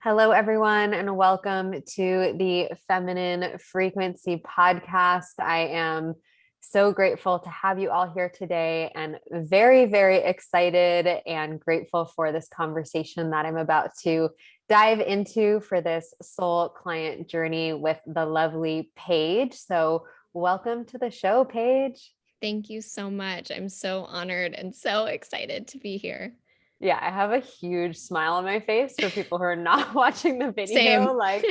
Hello, everyone, and welcome to the Feminine Frequency Podcast. I am so grateful to have you all here today and very, very excited and grateful for this conversation that I'm about to dive into for this soul client journey with the lovely Paige. So, welcome to the show, Paige. Thank you so much. I'm so honored and so excited to be here. Yeah, I have a huge smile on my face for people who are not watching the video. Same.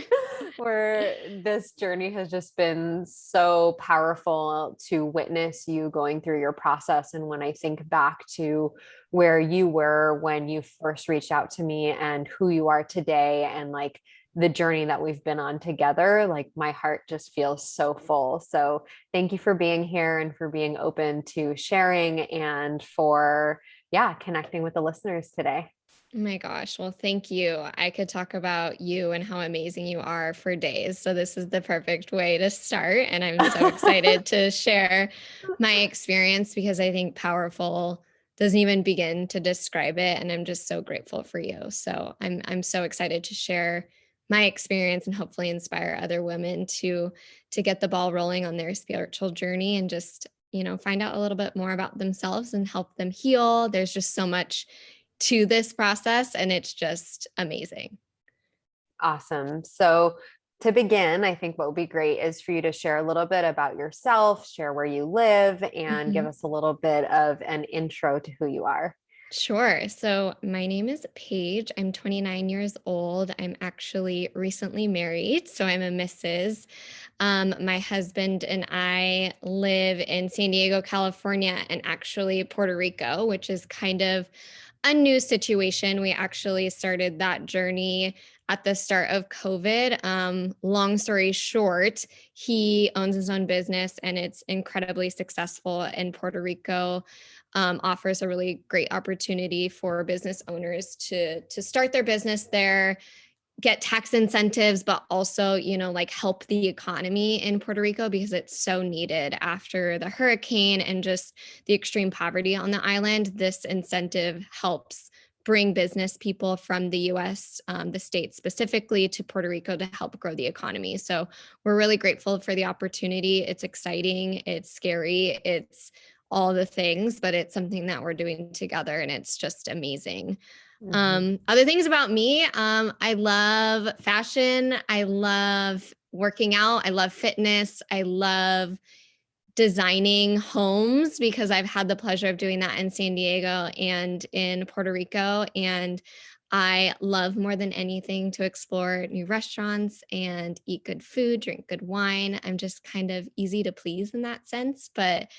Where this journey has just been so powerful to witness you going through your process. And when I think back to where you were when you first reached out to me and who you are today, and like the journey that we've been on together, like my heart just feels so full. So thank you for being here and for being open to sharing and for connecting with the listeners today. Oh my gosh. Well, thank you. I could talk about you and how amazing you are for days. So this is the perfect way to start. And I'm so excited to share my experience because I think powerful doesn't even begin to describe it. And I'm just so grateful for you. So I'm so excited to share my experience and hopefully inspire other women to get the ball rolling on their spiritual journey and just find out a little bit more about themselves and help them heal. There's just so much to this process, and it's just amazing. Awesome. So to begin, I think what would be great is for you to share a little bit about yourself, share where you live, and give Mhm. us a little bit of an intro to who you are. Sure. So my name is Paige. I'm 29 years old. I'm actually recently married, so I'm a Mrs. My husband and I live in San Diego, California, and actually Puerto Rico, which is kind of a new situation. We actually started that journey at the start of COVID. Long story short, he owns his own business and it's incredibly successful in Puerto Rico. Offers a really great opportunity for business owners to start their business there, get tax incentives, but also, like help the economy in Puerto Rico because it's so needed after the hurricane and just the extreme poverty on the island. This incentive helps bring business people from the US, the state specifically, to Puerto Rico to help grow the economy. So we're really grateful for the opportunity. It's exciting, it's scary, it's all the things, but it's something that we're doing together and it's just amazing. Mhm. Other things about me, I love fashion. I love working out. I love fitness. I love designing homes because I've had the pleasure of doing that in San Diego and in Puerto Rico. And I love more than anything to explore new restaurants and eat good food, drink good wine. I'm just kind of easy to please in that sense. But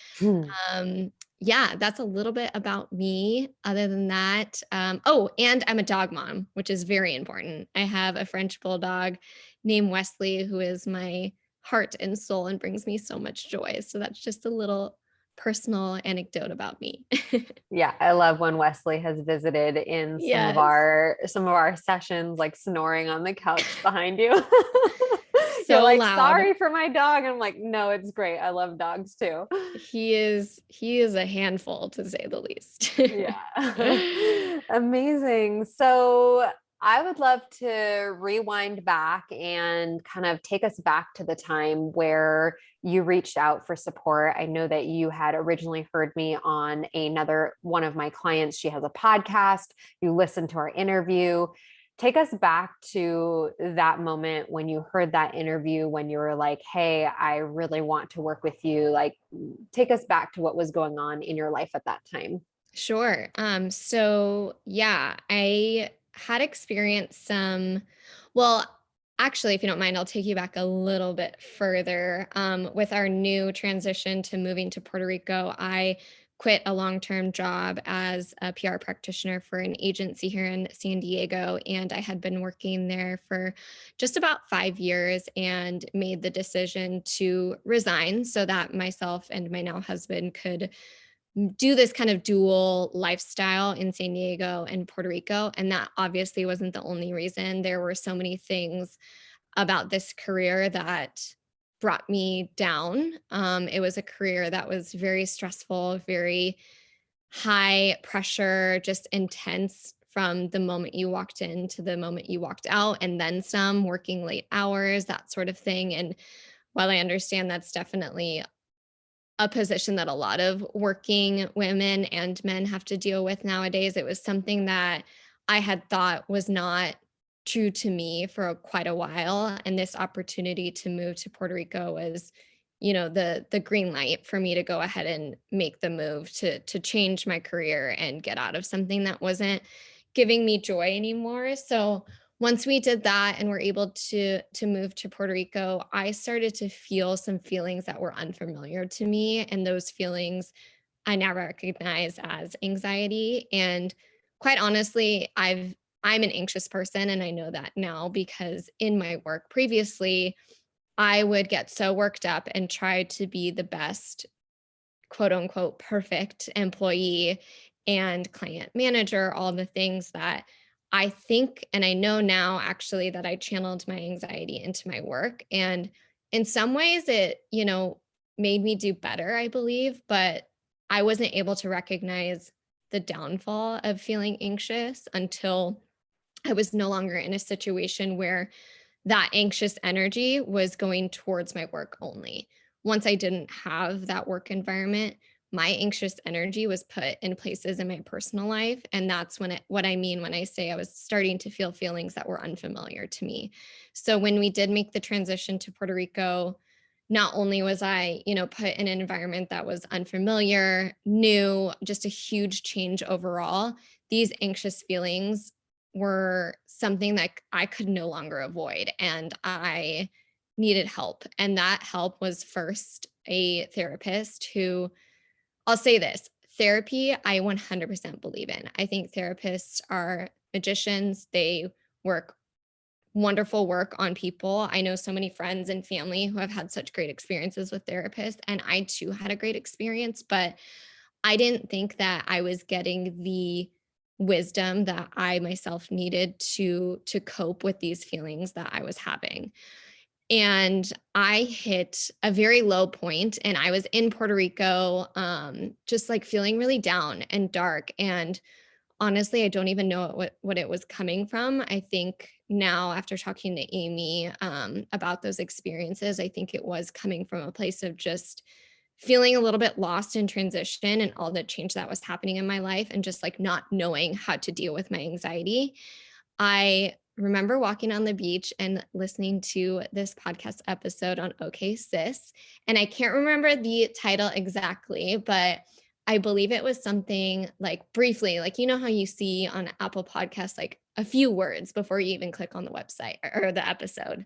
yeah, that's a little bit about me. Other than that, oh, and I'm a dog mom, which is very important. I have a French bulldog named Wesley, who is my heart and soul and brings me so much joy. So that's just a little personal anecdote about me. Yeah, I love when Wesley has visited in some of Yes, our sessions, like snoring on the couch behind you. You're so like, loud. sorry for my dog. I'm like, no, it's great. I love dogs too. He is a handful to say the least. Yeah. Amazing. So I would love to rewind back and kind of take us back to the time where you reached out for support. I know that you had originally heard me on another one of my clients. She has a podcast. You listened to our interview. Take us back to that moment when you heard that interview, when you were like, hey, I really want to work with you. Like, take us back to what was going on in your life at that time. Sure. So yeah, I had experienced well, actually, if you don't mind, I'll take you back a little bit further. With our new transition to moving to Puerto Rico, I quit a long-term job as a PR practitioner for an agency here in San Diego. And I had been working there for just about 5 years and made the decision to resign so that myself and my now husband could do this kind of dual lifestyle in San Diego and Puerto Rico. And that obviously wasn't the only reason. There were so many things about this career that brought me down. It was a career that was very stressful, very high pressure, just intense from the moment you walked in to the moment you walked out, and then some, working late hours, that sort of thing. And while I understand that's definitely a position that a lot of working women and men have to deal with nowadays, it was something that I had thought was not true to me for quite a while. And this opportunity to move to Puerto Rico was, the green light for me to go ahead and make the move to change my career and get out of something that wasn't giving me joy anymore. So once we did that and were able to move to Puerto Rico, I started to feel some feelings that were unfamiliar to me, and those feelings I now recognize as anxiety. And quite honestly, I'm an anxious person, and I know that now because in my work previously, I would get so worked up and try to be the best, quote unquote, perfect employee and client manager, all the things that I think and I know now actually that I channeled my anxiety into my work. And in some ways it, made me do better, I believe, but I wasn't able to recognize the downfall of feeling anxious until I was no longer in a situation where that anxious energy was going towards my work only. Once I didn't have that work environment, my anxious energy was put in places in my personal life. And that's what I mean when I say I was starting to feel feelings that were unfamiliar to me. So when we did make the transition to Puerto Rico, not only was I, put in an environment that was unfamiliar, new, just a huge change overall, these anxious feelings were something that I could no longer avoid. And I needed help. And that help was first a therapist who, I'll say this, therapy, I 100% believe in. I think therapists are magicians. They work wonderful work on people. I know so many friends and family who have had such great experiences with therapists, and I too had a great experience, but I didn't think that I was getting the wisdom that I myself needed to cope with these feelings that I was having. And I hit a very low point, and I was in Puerto Rico, just like feeling really down and dark. And honestly, I don't even know what it was coming from. I think now, after talking to Amy about those experiences, I think it was coming from a place of just feeling a little bit lost in transition and all the change that was happening in my life, and just like not knowing how to deal with my anxiety. I remember walking on the beach and listening to this podcast episode on OK Sis. And I can't remember the title exactly, but I believe it was something like briefly, like, how you see on Apple Podcasts, like a few words before you even click on the website or the episode.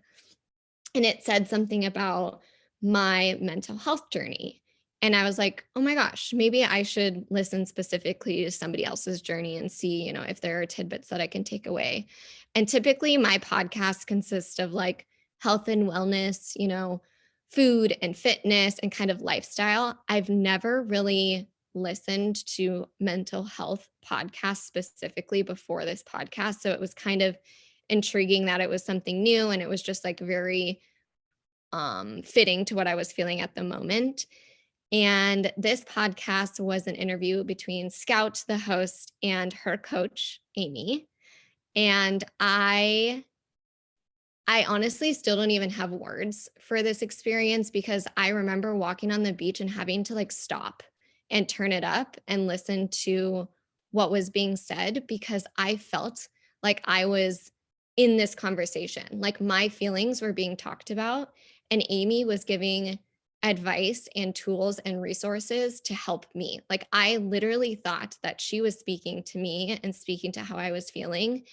And it said something about my mental health journey. And I was like, oh my gosh, maybe I should listen specifically to somebody else's journey and see, if there are tidbits that I can take away. And typically my podcast consists of like health and wellness, food and fitness and kind of lifestyle. I've never really listened to mental health podcasts specifically before this podcast. So it was kind of intriguing that it was something new, and it was just like very fitting to what I was feeling at the moment. And this podcast was an interview between Scout, the host, and her coach, Amy. And I honestly still don't even have words for this experience, because I remember walking on the beach and having to like stop and turn it up and listen to what was being said, because I felt like I was in this conversation. Like my feelings were being talked about, and Amy was giving advice and tools and resources to help me. Like I literally thought that she was speaking to me and speaking to how I was feeling,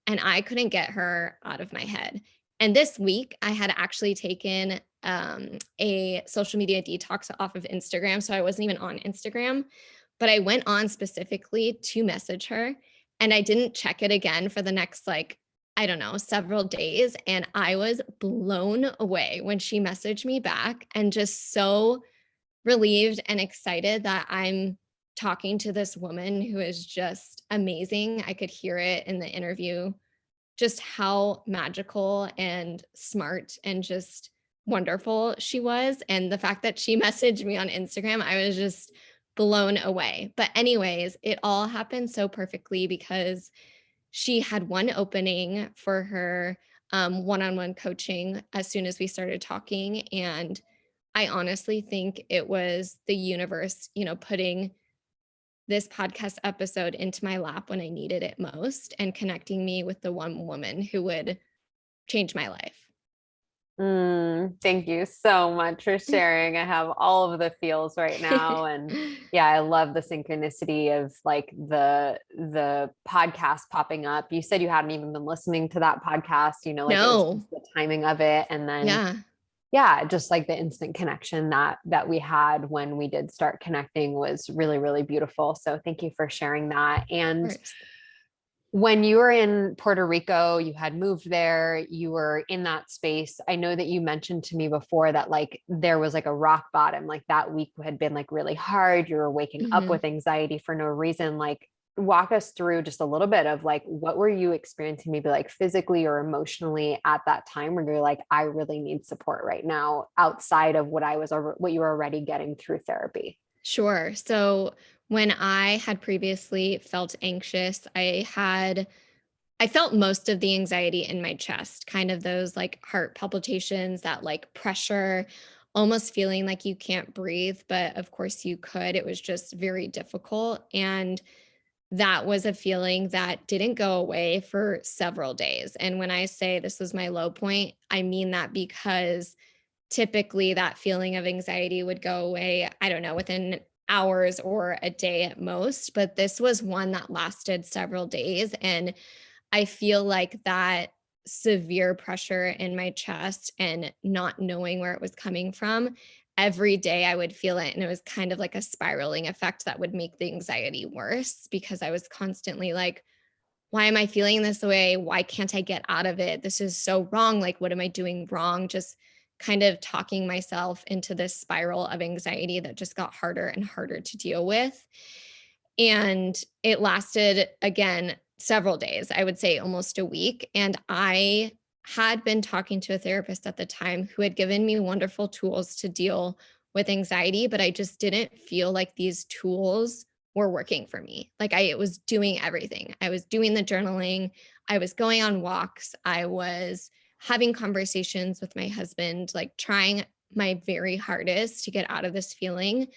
and I couldn't get her out of my head. And this week, I had actually taken a social media detox off of Instagram. So I wasn't even on Instagram, but I went on specifically to message her, and I didn't check it again for the next, like, I don't know, several days. And I was blown away when she messaged me back, and just so relieved and excited that I'm talking to this woman who is just amazing. I could hear it in the interview, just how magical and smart and just wonderful she was. And the fact that she messaged me on Instagram, I was just blown away. But anyways, it all happened so perfectly, because she had one opening for her one-on-one coaching as soon as we started talking. And I honestly think it was the universe, putting this podcast episode into my lap when I needed it most and connecting me with the one woman who would change my life. Thank you so much for sharing. I have all of the feels right now. And yeah, I love the synchronicity of like the podcast popping up. You said you hadn't even been listening to that podcast, like it was No. just the timing of it. And then Yeah. yeah, just like the instant connection that we had when we did start connecting was really, really beautiful. So thank you for sharing that. Of And course. when you were in Puerto Rico, you had moved there, you were in that space. I know that you mentioned to me before that like there was like a rock bottom, like that week had been like really hard. You were waking up Mhm. with anxiety for no reason. Like walk us through just a little bit of like what were you experiencing maybe like physically or emotionally at that time where you're like, I really need support right now outside of what you were already getting through therapy. Sure. So when I had previously felt anxious, I felt most of the anxiety in my chest, kind of those like heart palpitations, that like pressure, almost feeling like you can't breathe, but of course you could. It was just very difficult. And that was a feeling that didn't go away for several days. And when I say this was my low point, I mean that because typically that feeling of anxiety would go away, I don't know, within hours or a day at most. But this was one that lasted several days. And I feel like that severe pressure in my chest and not knowing where it was coming from, every day I would feel it. And it was kind of like a spiraling effect that would make the anxiety worse because I was constantly like, why am I feeling this way? Why can't I get out of it? This is so wrong. Like, what am I doing wrong? Just kind of talking myself into this spiral of anxiety that just got harder and harder to deal with. And it lasted again several days, I would say almost a week. And I had been talking to a therapist at the time who had given me wonderful tools to deal with anxiety, but I just didn't feel like these tools were working for me. Like I was doing everything. I was doing the journaling, I was going on walks, I was having conversations with my husband, like trying my very hardest to get out of this feeling,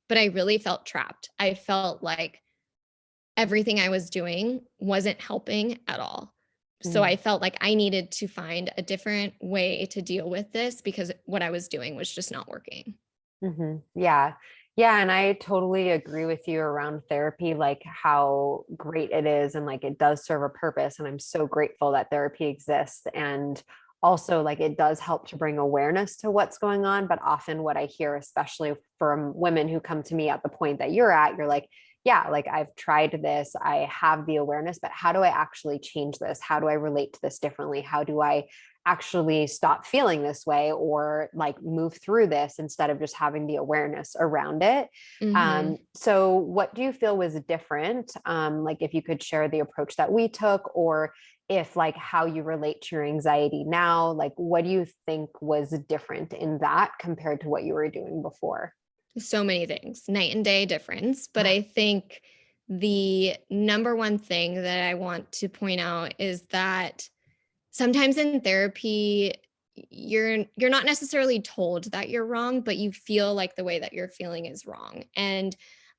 but I really felt trapped. I felt like everything I was doing wasn't helping at all. So I felt like I needed to find a different way to deal with this because what I was doing was just not working. Yeah. Yeah. And I totally agree with you around therapy, like how great it is. And like it does serve a purpose. And I'm so grateful that therapy exists. And also, like it does help to bring awareness to what's going on. But often, what I hear, especially from women who come to me at the point that you're at, you're like, yeah, like I've tried this, I have the awareness, but how do I actually change this? How do I relate to this differently? How do I actually stop feeling this way or like move through this instead of just having the awareness around it. Mhm. So what do you feel was different? Like if you could share the approach that we took, or if like how you relate to your anxiety now, like what do you think was different in that compared to what you were doing before? So many things, night and day difference. But I think the number one thing that I want to point out is that sometimes in therapy, you're not necessarily told that you're wrong, but you feel like the way that you're feeling is wrong. And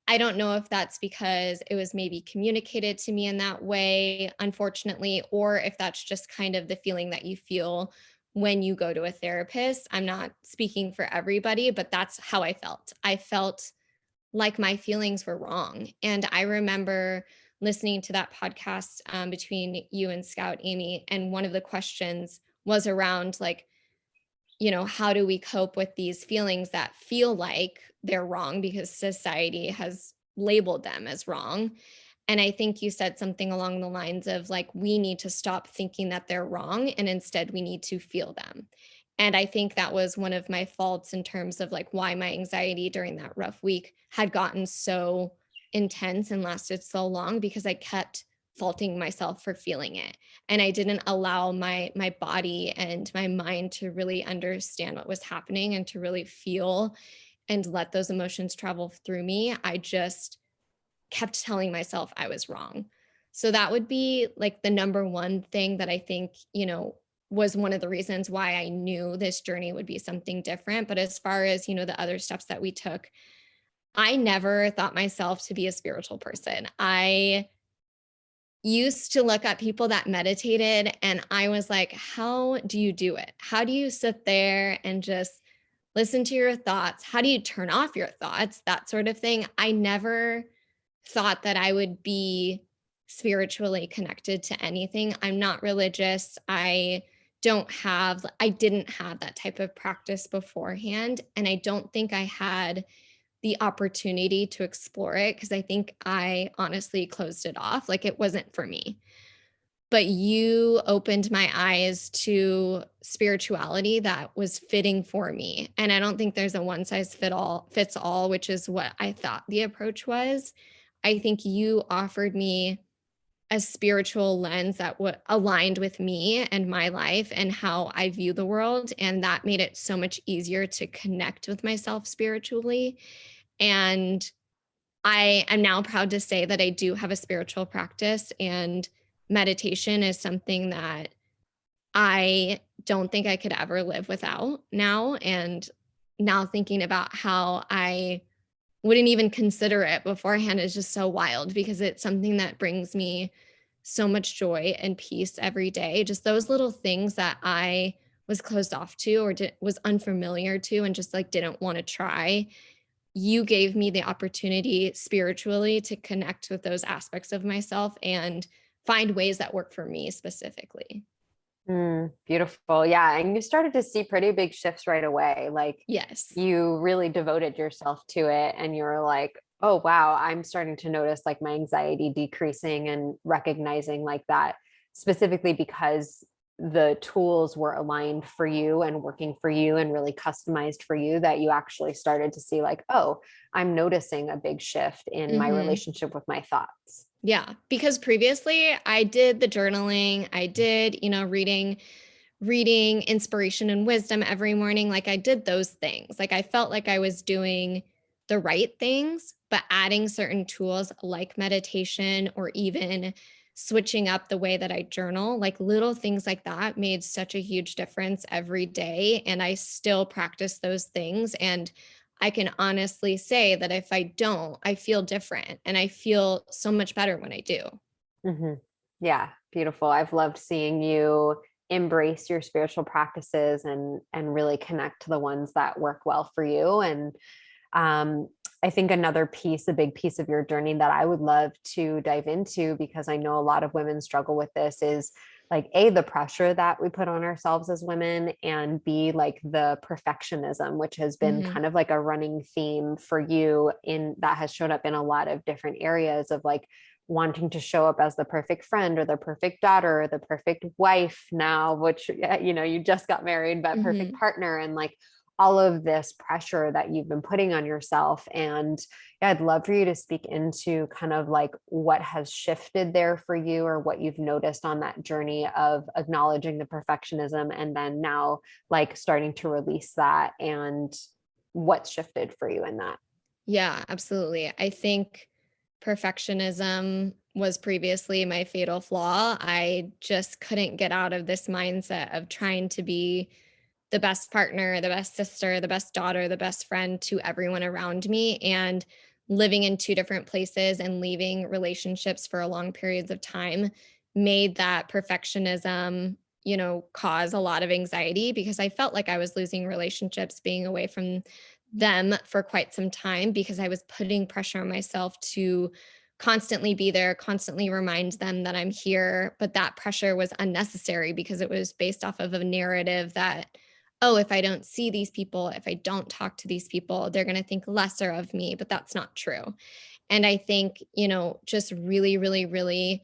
I don't know if that's because it was maybe communicated to me in that way, unfortunately, or if that's just kind of the feeling that you feel when you go to a therapist. I'm not speaking for everybody, but that's how I felt. I felt like my feelings were wrong. And I remember listening to that podcast between you and Scout Amy. And one of the questions was around, like, how do we cope with these feelings that feel like they're wrong because society has labeled them as wrong? And I think you said something along the lines of like, we need to stop thinking that they're wrong and instead we need to feel them. And I think that was one of my faults in terms of like why my anxiety during that rough week had gotten so intense and lasted so long because I kept faulting myself for feeling it. And I didn't allow my body and my mind to really understand what was happening and to really feel and let those emotions travel through me. I just kept telling myself I was wrong. So that would be like the number one thing that I think, was one of the reasons why I knew this journey would be something different. But as far as, the other steps that we took, I never thought myself to be a spiritual person. I used to look at people that meditated and I was like, how do you do it? How do you sit there and just listen to your thoughts? How do you turn off your thoughts? That sort of thing. I never thought that I would be spiritually connected to anything. I'm not religious. I didn't have that type of practice beforehand. And I don't think I had the opportunity to explore it because I think I honestly closed it off. Like it wasn't for me. But you opened my eyes to spirituality that was fitting for me. And I don't think there's a one size fits all, which is what I thought the approach was. I think you offered me a spiritual lens that aligned with me and my life and how I view the world. And that made it so much easier to connect with myself spiritually. And I am now proud to say that I do have a spiritual practice, and meditation is something that I don't think I could ever live without now. And now thinking about how I wouldn't even consider it beforehand is just so wild because it's something that brings me so much joy and peace every day. Just those little things that I was closed off to or was unfamiliar to and just like didn't want to try. You gave me the opportunity spiritually to connect with those aspects of myself and find ways that work for me specifically. Beautiful. Yeah. And you started to see pretty big shifts right away. Like Yes. you really devoted yourself to it and you're like, oh, wow, I'm starting to notice like my anxiety decreasing and recognizing like that specifically because the tools were aligned for you and working for you and really customized for you that you actually started to see like, oh, I'm noticing a big shift in my Mhm. relationship with my thoughts. Yeah, because previously I did the journaling, I did, reading inspiration and wisdom every morning. Like I did those things. Like I felt like I was doing the right things, but adding certain tools like meditation or even switching up the way that I journal, like little things like that made such a huge difference every day. And I still practice those things. And I can honestly say that if I don't, I feel different and I feel so much better when I do. hmm Yeah, beautiful. I've loved seeing you embrace your spiritual practices and really connect to the ones that work well for you. And um, I think another piece, a big piece of your journey that I would love to dive into, because I know a lot of women struggle with this, is like A, the pressure that we put on ourselves as women, and B, like the perfectionism, which has been Mhm. kind of like a running theme for you in that has showed up in a lot of different areas of like wanting to show up as the perfect friend or the perfect daughter or the perfect wife now, which, you just got married, but perfect Mhm. partner, and like all of this pressure that you've been putting on yourself. And yeah, I'd love for you to speak into kind of like what has shifted there for you or what you've noticed on that journey of acknowledging the perfectionism and then now like starting to release that and what's shifted for you in that. Yeah, absolutely. I think perfectionism was previously my fatal flaw. I just couldn't get out of this mindset of trying to be the best partner, the best sister, the best daughter, the best friend to everyone around me. And living in two different places and leaving relationships for long periods of time made that perfectionism, cause a lot of anxiety because I felt like I was losing relationships being away from them for quite some time because I was putting pressure on myself to constantly be there, constantly remind them that I'm here. But that pressure was unnecessary because it was based off of a narrative that, oh, if I don't see these people, if I don't talk to these people, they're going to think lesser of me. But that's not true. And I think, just really, really, really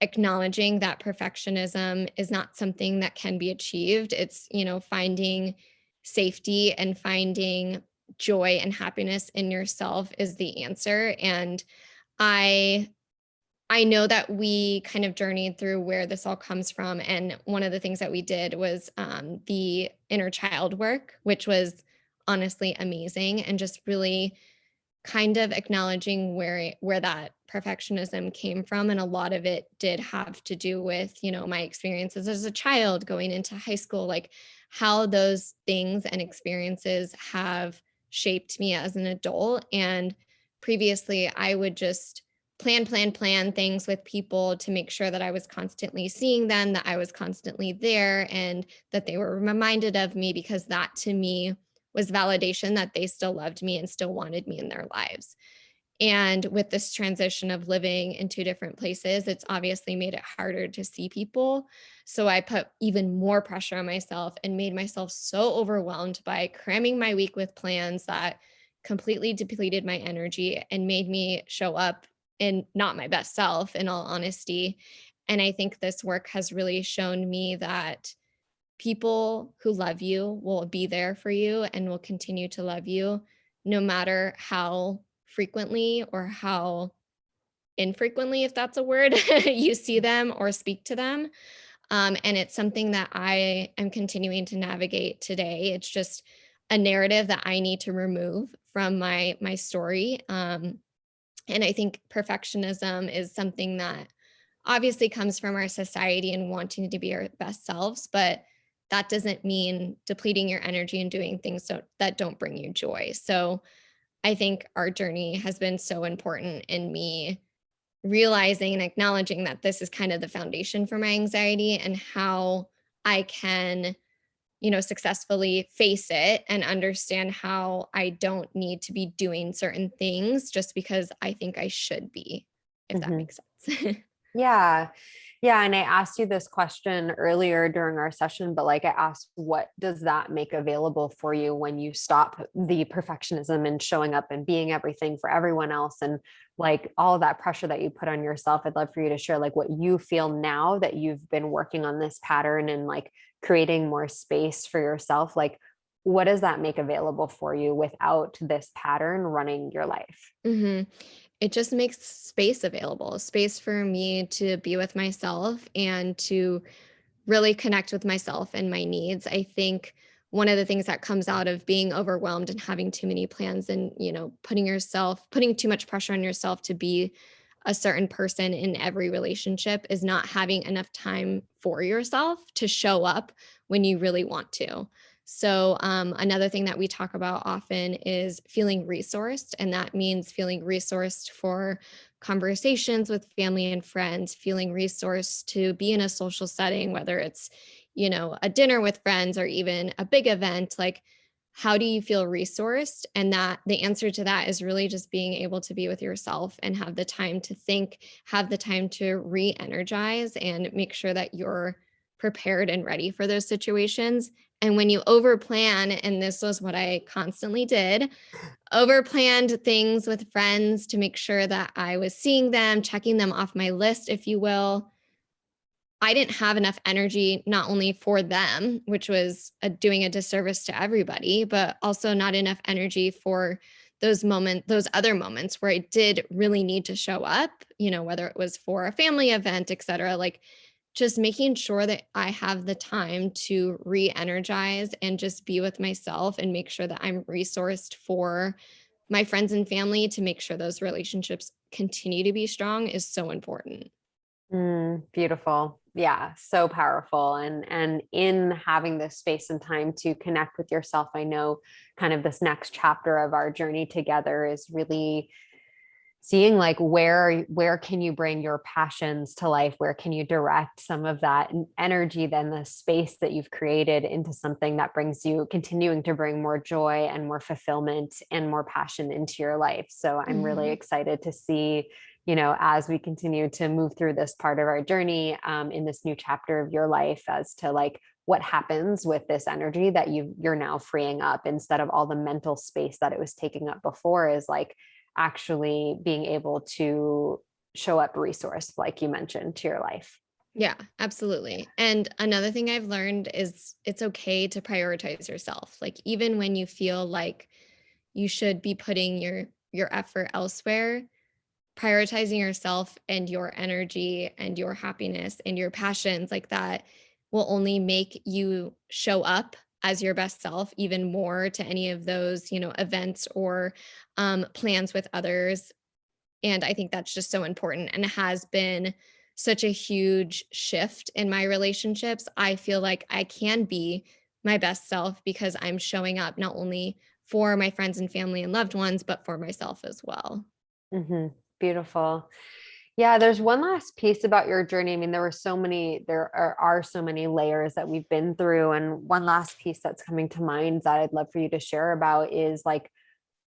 acknowledging that perfectionism is not something that can be achieved. It's, finding safety and finding joy and happiness in yourself is the answer. And I I know that we kind of journeyed through where this all comes from. And one of the things that we did was the inner child work, which was honestly amazing and just really kind of acknowledging where that perfectionism came from, and a lot of it did have to do with, my experiences as a child going into high school, like how those things and experiences have shaped me as an adult. And previously, I would just plan things with people to make sure that I was constantly seeing them, that I was constantly there, and that they were reminded of me, because that to me was validation that they still loved me and still wanted me in their lives. And with this transition of living in two different places, it's obviously made it harder to see people. So I put even more pressure on myself and made myself so overwhelmed by cramming my week with plans that completely depleted my energy and made me show up in not my best self, in all honesty. And I think this work has really shown me that people who love you will be there for you and will continue to love you no matter how frequently or how infrequently, if that's a word, you see them or speak to them. And it's something that I am continuing to navigate today. It's just a narrative that I need to remove from my story. And I think perfectionism is something that obviously comes from our society and wanting to be our best selves, but that doesn't mean depleting your energy and doing things that don't bring you joy. So I think our journey has been so important in me realizing and acknowledging that this is kind of the foundation for my anxiety, and how I can, successfully face it and understand how I don't need to be doing certain things just because I think I should be, if that Mhm. makes sense. Yeah. Yeah. And I asked you this question earlier during our session, but like I asked, what does that make available for you when you stop the perfectionism and showing up and being everything for everyone else? And like all of that pressure that you put on yourself, I'd love for you to share like what you feel now that you've been working on this pattern and like creating more space for yourself. Like, what does that make available for you without this pattern running your life? hmm It just makes space available, space for me to be with myself and to really connect with myself and my needs. I think one of the things that comes out of being overwhelmed and having too many plans and, putting too much pressure on yourself to be a certain person in every relationship is not having enough time for yourself to show up when you really want to. So, another thing that we talk about often is feeling resourced. And that means feeling resourced for conversations with family and friends, feeling resourced to be in a social setting, whether it's, a dinner with friends or even a big event. Like, how do you feel resourced? And that the answer to that is really just being able to be with yourself and have the time to think, have the time to re energize and make sure that you're prepared and ready for those situations. And when you overplan, and this was what I constantly did, overplanned things with friends to make sure that I was seeing them, checking them off my list, if you will. I didn't have enough energy, not only for them, which was doing a disservice to everybody, but also not enough energy for those other moments where I did really need to show up, whether it was for a family event, et cetera. Like, just making sure that I have the time to re-energize and just be with myself and make sure that I'm resourced for my friends and family to make sure those relationships continue to be strong is so important. Beautiful. Yeah, so powerful. And in having this space and time to connect with yourself, I know kind of this next chapter of our journey together is really seeing like where can you bring your passions to life, where can you direct some of that energy, then the space that you've created into something that brings you continuing to bring more joy and more fulfillment and more passion into your life. So I'm really Mhm. excited to see, as we continue to move through this part of our journey, in this new chapter of your life, as to like what happens with this energy that you're now freeing up, instead of all the mental space that it was taking up before, is like actually being able to show up resourced, like you mentioned, to your life. Yeah, absolutely. And another thing I've learned is it's okay to prioritize yourself. Like, even when you feel like you should be putting your effort elsewhere, prioritizing yourself and your energy and your happiness and your passions like that will only make you show up as your best self even more to any of those, events or plans with others. And I think that's just so important and has been such a huge shift in my relationships. I feel like I can be my best self because I'm showing up not only for my friends and family and loved ones, but for myself as well. Beautiful. Yeah, there's one last piece about your journey. I mean, there are so many layers that we've been through. And one last piece that's coming to mind that I'd love for you to share about is like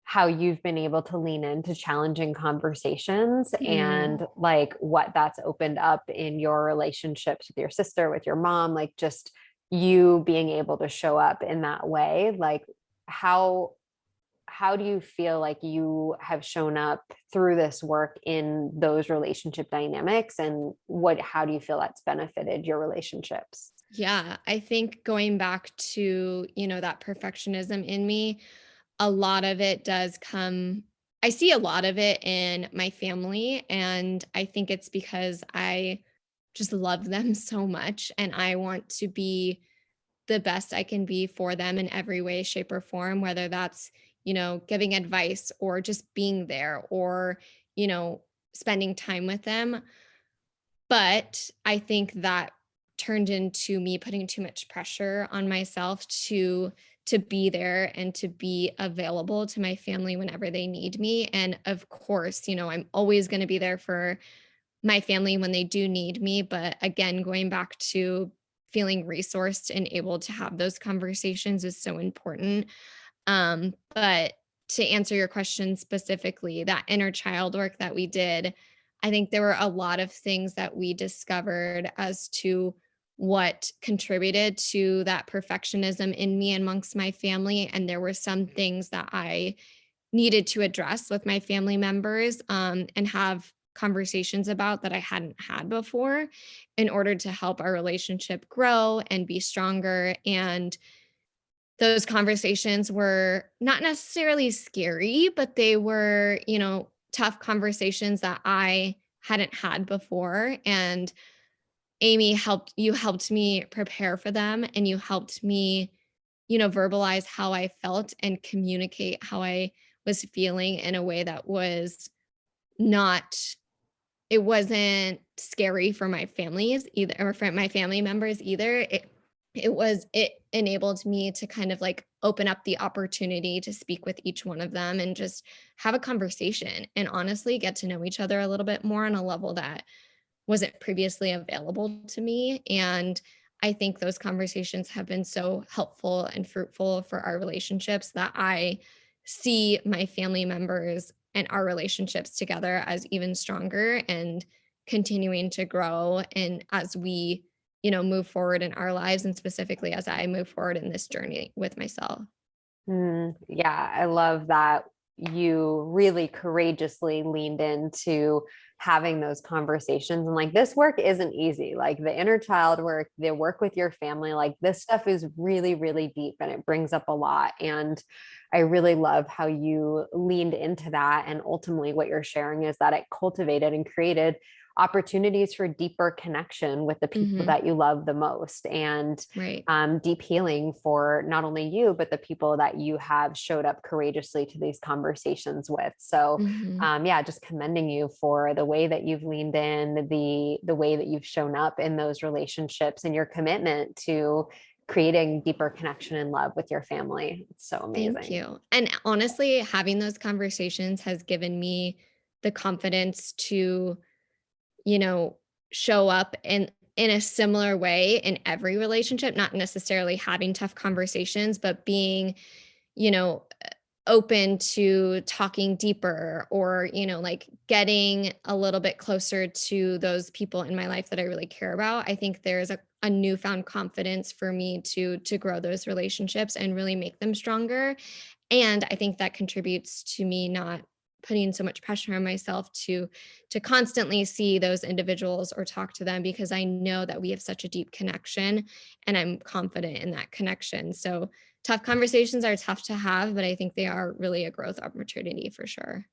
how you've been able to lean into challenging conversations Mm. and like what that's opened up in your relationships with your sister, with your mom, like just you being able to show up in that way. Like how how do you feel like you have shown up through this work in those relationship dynamics, and what how do you feel that's benefited your relationships? Yeah, I think going back to, that perfectionism in me, a lot of it does come I see a lot of it in my family, and I think it's because I just love them so much and I want to be the best I can be for them in every way, shape, or form, whether that's, giving advice or just being there or, you know, spending time with them. But I think that turned into me putting too much pressure on myself to be there and to be available to my family whenever they need me. And of course, I'm always going to be there for my family when they do need me. But again, going back to feeling resourced and able to have those conversations is so important. But to answer your question specifically, that inner child work that we did, I think there were a lot of things that we discovered as to what contributed to that perfectionism in me amongst my family. And there were some things that I needed to address with my family members, and have conversations about that I hadn't had before in order to help our relationship grow and be stronger. And those conversations were not necessarily scary, but they were, tough conversations that I hadn't had before. And you helped me prepare for them and you helped me, verbalize how I felt and communicate how I was feeling in a way that was not it wasn't scary for my families either or for my family members either. It enabled me to kind of like open up the opportunity to speak with each one of them and just have a conversation and honestly get to know each other a little bit more on a level that wasn't previously available to me. And I think those conversations have been so helpful and fruitful for our relationships that I see my family members and our relationships together as even stronger and continuing to grow. And as we, move forward in our lives, and specifically as I move forward in this journey with myself. Yeah, I love that you really courageously leaned into having those conversations. And like this work isn't easy. Like the inner child work, the work with your family, like this stuff is really, really deep and it brings up a lot. And I really love how you leaned into that. And ultimately, what you're sharing is that it cultivated and created opportunities for deeper connection with the people Hmm. that you love the most, and Right. deep healing for not only you, but the people that you have showed up courageously to these conversations with. So, Hmm. yeah, just commending you for the way that you've leaned in, the way that you've shown up in those relationships, and your commitment to creating deeper connection and love with your family. It's so Thank amazing. you. And honestly, having those conversations has given me the confidence to, you know, show up in a similar way in every relationship, not necessarily having tough conversations, but being, you know, open to talking deeper or, like getting a little bit closer to those people in my life that I really care about. I think there's a newfound confidence for me to grow those relationships and really make them stronger. And I think that contributes to me not putting so much pressure on myself to constantly see those individuals or talk to them because I know that we have such a deep connection and I'm confident in that connection. So tough conversations are tough to have, but I think they are really a growth opportunity for sure.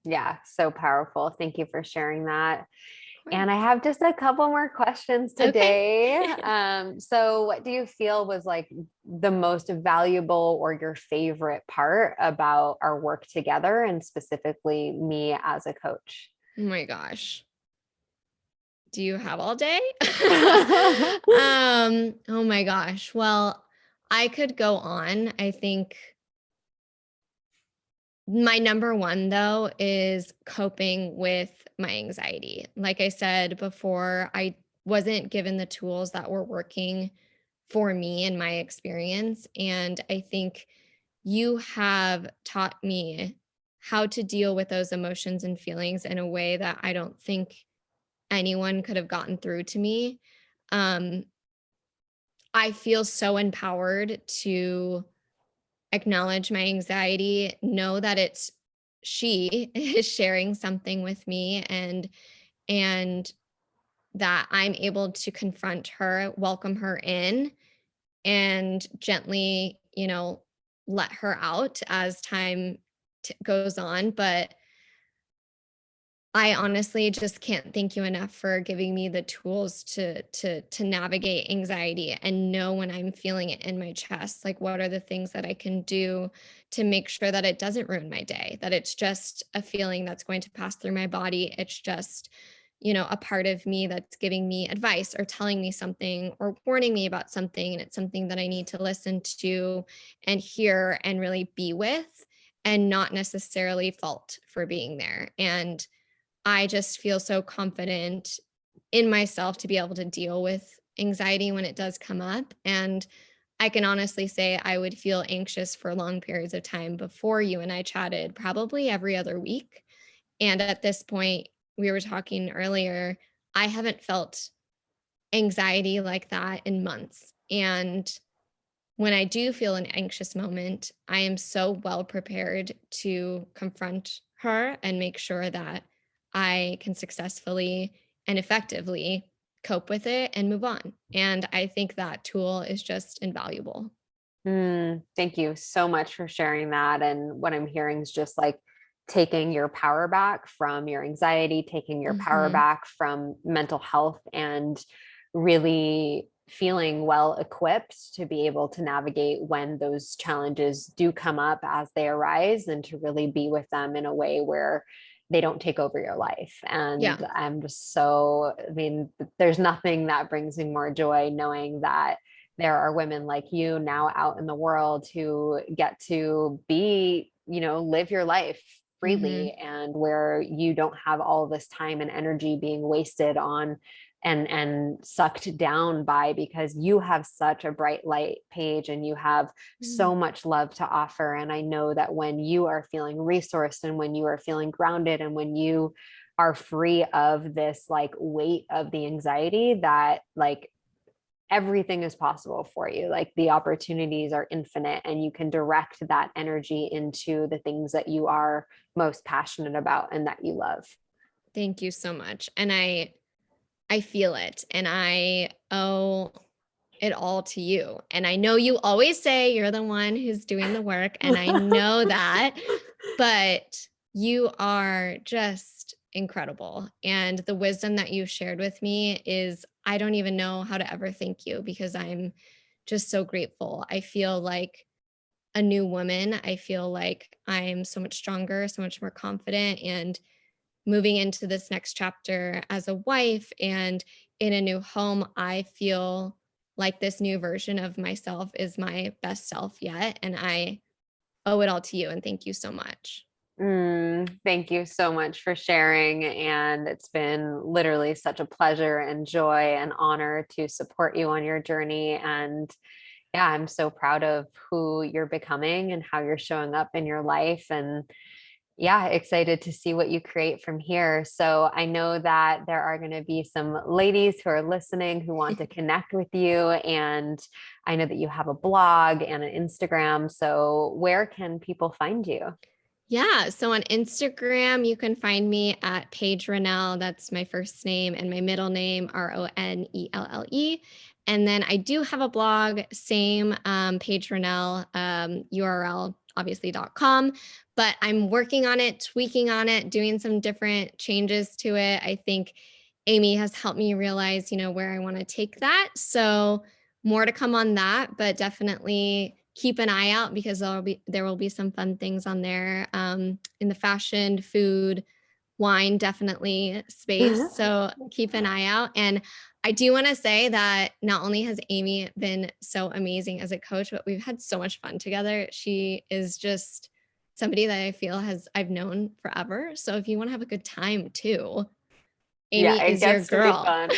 Yeah, so powerful. Thank you for sharing that. And course. I have just a couple more questions Okay. today. So what do you feel was like the most valuable or your favorite part about our work together, and specifically me as a coach? Oh my gosh. Do you have all day? Oh my gosh. Well, I could go on. I think my number one, though, is coping with my anxiety. Like I said before, I wasn't given the tools that were working for me in my experience. And I think you have taught me how to deal with those emotions and feelings in a way that I don't think anyone could have gotten through to me. Um, I feel so empowered to acknowledge my anxiety, know that it's she is sharing something with me and that I'm able to confront her, welcome her in and gently, let her out as time goes on, but I honestly just can't thank you enough for giving me the tools to navigate anxiety and know when I'm feeling it in my chest. Like, what are the things that I can do to make sure that it doesn't ruin my day, that it's just a feeling that's going to pass through my body. It's just, a part of me that's giving me advice or telling me something or warning me about something. And it's something that I need to listen to and hear and really be with and not necessarily fault for being there. And I just feel so confident in myself to be able to deal with anxiety when it does come up. And I can honestly say I would feel anxious for long periods of time before you and I chatted, probably every other week. And at this point, we were talking earlier, I haven't felt anxiety like that in months. And when I do feel an anxious moment, I am so well prepared to confront her and make sure that I can successfully and effectively cope with it and move on. And I think that tool is just invaluable. Thank you so much for sharing that. And what I'm hearing is just like taking your power back from your anxiety, taking your power Mhm. back from mental health, and really feeling well equipped to be able to navigate when those challenges do come up as they arise, and to really be with them in a way where they don't take over your life. Yeah. And I'm just so, I mean, there's nothing that brings me more joy knowing that there are women like you now out in the world who get to be, live your life freely, Mhm. and where you don't have all this time and energy being wasted on and sucked down by, because you have such a bright light, Paige, and you have so Mm. much love to offer. And I know that when you are feeling resourced, and when you are feeling grounded, and when you are free of this like weight of the anxiety, that like everything is possible for you. Like the opportunities are infinite, and you can direct that energy into the things that you are most passionate about and that you love. Thank you so much. And I feel it and I owe it all to you. And I know you always say you're the one who's doing the work, and I know that, but you are just incredible. And the wisdom that you've shared with me is, I don't even know how to ever thank you because I'm just so grateful. I feel like a new woman. I feel like I'm so much stronger, so much more confident, and moving into this next chapter as a wife and in a new home, I feel like this new version of myself is my best self yet. And I owe it all to you. And thank you so much. Thank you so much for sharing. And it's been literally such a pleasure and joy and honor to support you on your journey. And yeah, I'm so proud of who you're becoming and how you're showing up in your life. And yeah, excited to see what you create from here. So I know that there are going to be some ladies who are listening who want to connect with you. And I know that you have a blog and an Instagram. So where can people find you? Yeah. So on Instagram, you can find me at Paige Ronell. That's my first name and my middle name, Ronelle. And then I do have a blog, same Paige Ronell, URL, obviously.com. But I'm working on it, tweaking on it, doing some different changes to it. I think Amy has helped me realize, where I want to take that. So more to come on that, but definitely keep an eye out because there will be some fun things on there, in the fashion, food, wine, definitely space. So keep an eye out. And I do want to say that not only has Amy been so amazing as a coach, but we've had so much fun together. She is just somebody that I feel I've known forever. So if you want to have a good time too, Yeah, Amy it is your gets to be girl. fun.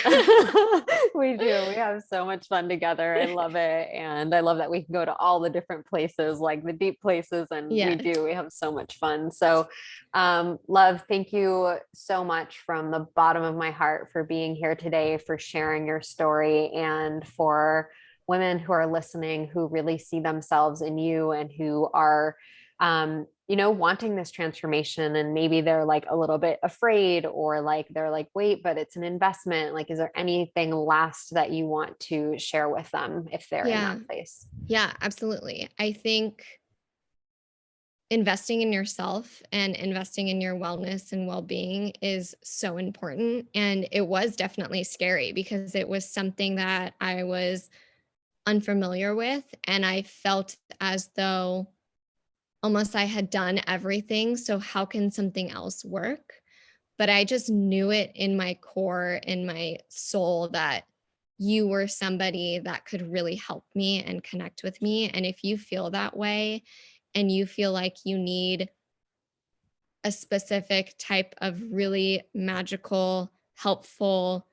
We do. We have so much fun together. I love it. And I love that we can go to all the different places, like the deep places, and we Yes. do. We have so much fun. So, love, thank you so much from the bottom of my heart for being here today, for sharing your story, and for women who are listening who really see themselves in you and who are wanting this transformation, and maybe they're like a little bit afraid, or like they're like, wait, but it's an investment. Like, is there anything last that you want to share with them if they're in Yeah. that place? Yeah, absolutely. I think investing in yourself and investing in your wellness and well-being is so important. And it was definitely scary because it was something that I was unfamiliar with. And I felt as though almost I had done everything. So how can something else work? But I just knew it in my core, in my soul, that you were somebody that could really help me and connect with me. And if you feel that way and you feel like you need a specific type of really magical, helpful,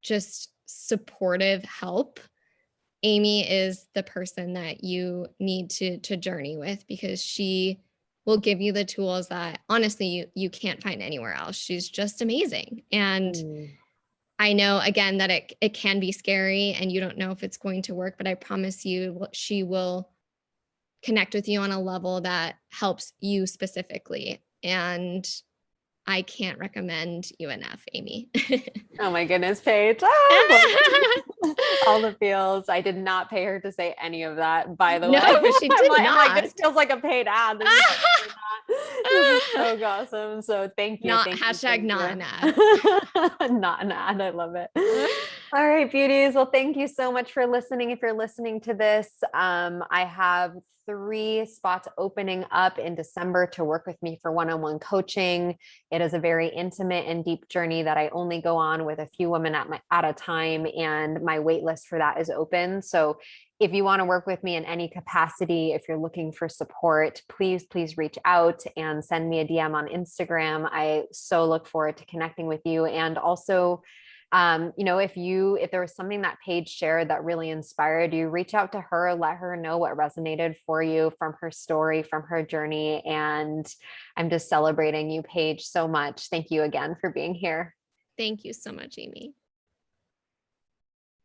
just supportive help, Amy is the person that you need to journey with because she will give you the tools that honestly you can't find anywhere else. She's just amazing. And Mm. I know again that it can be scary and you don't know if it's going to work, but I promise you she will connect with you on a level that helps you specifically. And I can't recommend you enough, Amy. Oh my goodness, Paige. Ah, bless you. All the feels. I did not pay her to say any of that, by the way. No, she did I'm like, not. this feels like a paid ad. This is totally not. This is so awesome. So thank you. Not Thank you. hashtag Thank not you. an ad. Not an ad. I love it. All right, beauties. Well, thank you so much for listening. If you're listening to this, I have 3 spots opening up in December to work with me for one-on-one coaching. It is a very intimate and deep journey that I only go on with a few women at a time, and my wait list for that is open. So if you want to work with me in any capacity, if you're looking for support, please reach out and send me a DM on Instagram. I so look forward to connecting with you. And also, if there was something that Paige shared that really inspired you, reach out to her, let her know what resonated for you from her story, from her journey. And I'm just celebrating you, Paige, so much. Thank you again for being here. Thank you so much, Amy.